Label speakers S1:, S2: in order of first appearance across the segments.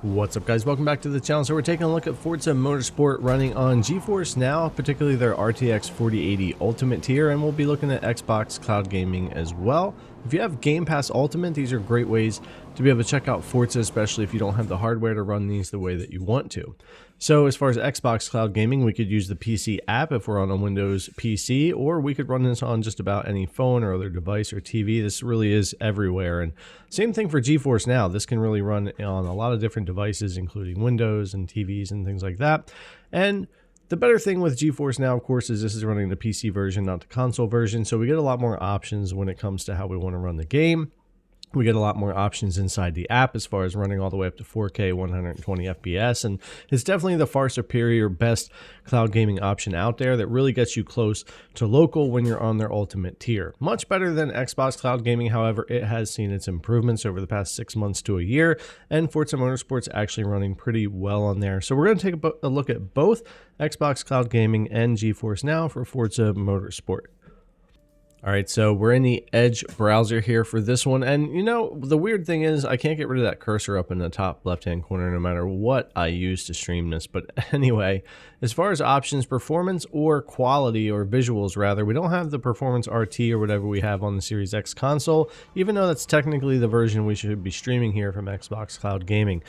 S1: What's up, guys? Welcome back to the channel. So we're taking a look at Forza Motorsport running on GeForce Now, particularly their RTX 4080 Ultimate tier, and we'll be looking at Xbox Cloud Gaming as well. If you have Game Pass Ultimate, these are great ways to be able to check out Forza, especially if you don't have the hardware to run these the way that you want to. So as far as Xbox Cloud Gaming, we could use the PC app if we're on a Windows PC, or we could run this on just about any phone or other device or TV. This really is everywhere. And same thing for GeForce Now. This can really run on a lot of different devices, including Windows and TVs and things like that. And the better thing with GeForce Now, of course, is this is running the PC version, not the console version. So we get a lot more options when it comes to how we want to run the game. We get a lot more options inside the app as far as running all the way up to 4K 120 FPS, and it's definitely the far superior, best cloud gaming option out there that really gets you close to local when you're on their ultimate tier. Much better than Xbox Cloud Gaming, however, it has seen its improvements over the past 6 months to a year, and Forza Motorsport's actually running pretty well on there. So we're going to take a look at both Xbox Cloud Gaming and GeForce Now for Forza Motorsport. All right, so we're in the Edge browser here for this one. And you know, the weird thing is I can't get rid of that cursor up in the top left-hand corner no matter what I use to stream this. But anyway, as far as options, performance or quality, or visuals rather, we don't have the performance RT or whatever we have on the Series X console, even though that's technically the version we should be streaming here from Xbox Cloud Gaming.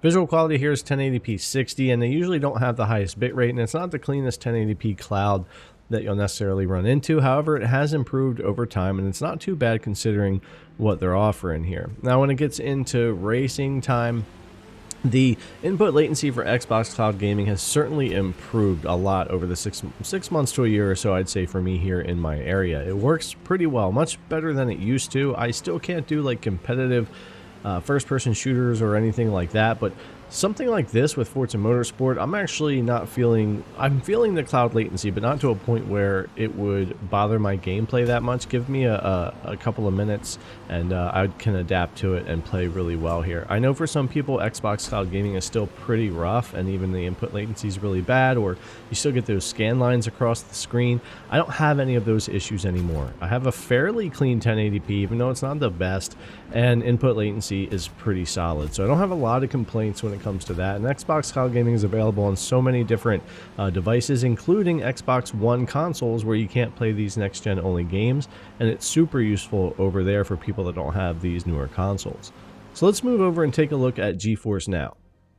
S1: Visual quality here is 1080p 60, and they usually don't have the highest bitrate, and it's not the cleanest 1080p cloud that you'll necessarily run into. However, it has improved over time, and it's not too bad considering what they're offering here. Now, when it gets into racing time, the input latency for Xbox Cloud Gaming has certainly improved a lot over the six months to a year or so, I'd say, for me here in my area. It works pretty well, much better than it used to. I still can't do like competitive first-person shooters or anything like that, but something like this with Forza Motorsport, I'm actually not feeling, I'm feeling the cloud latency, but not to a point where it would bother my gameplay that much. Give me a couple of minutes and I can adapt to it and play really well here. I know for some people, Xbox Cloud Gaming is still pretty rough, and even the input latency is really bad, or you still get those scan lines across the screen. I don't have any of those issues anymore. I have a fairly clean 1080p, even though it's not the best, and input latency is pretty solid. So I don't have a lot of complaints when it comes to that. And Xbox Cloud Gaming is available on so many different devices, including Xbox One consoles, where you can't play these next-gen only games, and it's super useful over there for people that don't have these newer consoles. So let's move over and take a look at GeForce Now.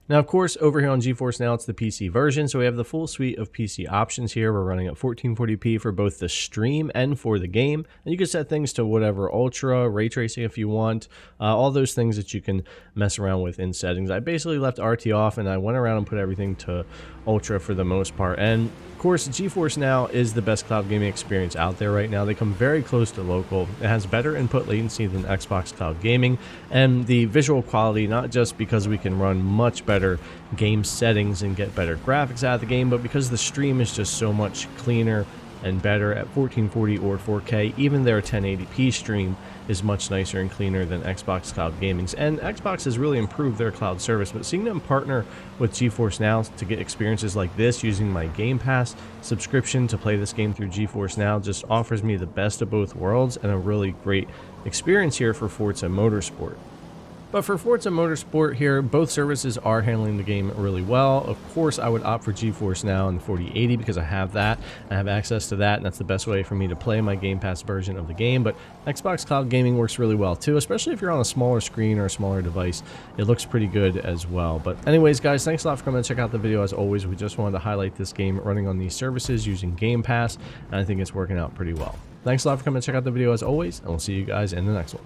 S1: Now, of course, over here on GeForce Now, it's the PC version, so we have the full suite of PC options here. We're running at 1440p for both the stream and for the game, and you can set things to whatever, ultra, ray tracing if you want, all those things that you can mess around with in settings. I basically left RT off, and I went around and put everything to ultra for the most part. And of course, GeForce Now is the best cloud gaming experience out there right now. They come very close to local. It has better input latency than Xbox Cloud Gaming, and the visual quality, not just because we can run much better game settings and get better graphics out of the game, but because the stream is just so much cleaner and better at 1440 or 4K. Even their 1080p stream is much nicer and cleaner than Xbox Cloud Gaming's. And Xbox has really improved their cloud service, but seeing them partner with GeForce Now to get experiences like this using my Game Pass subscription to play this game through GeForce Now just offers me the best of both worlds and a really great experience here for Forza Motorsport. But for Forza Motorsport here, both services are handling the game really well. Of course, I would opt for GeForce Now and 4080 because I have that. I have access to that, and that's the best way for me to play my Game Pass version of the game. But Xbox Cloud Gaming works really well too, especially if you're on a smaller screen or a smaller device. It looks pretty good as well. But anyways, guys, thanks a lot for coming to check out the video. As always, we just wanted to highlight this game running on these services using Game Pass, and I think it's working out pretty well. Thanks a lot for coming to check out the video as always, and we'll see you guys in the next one.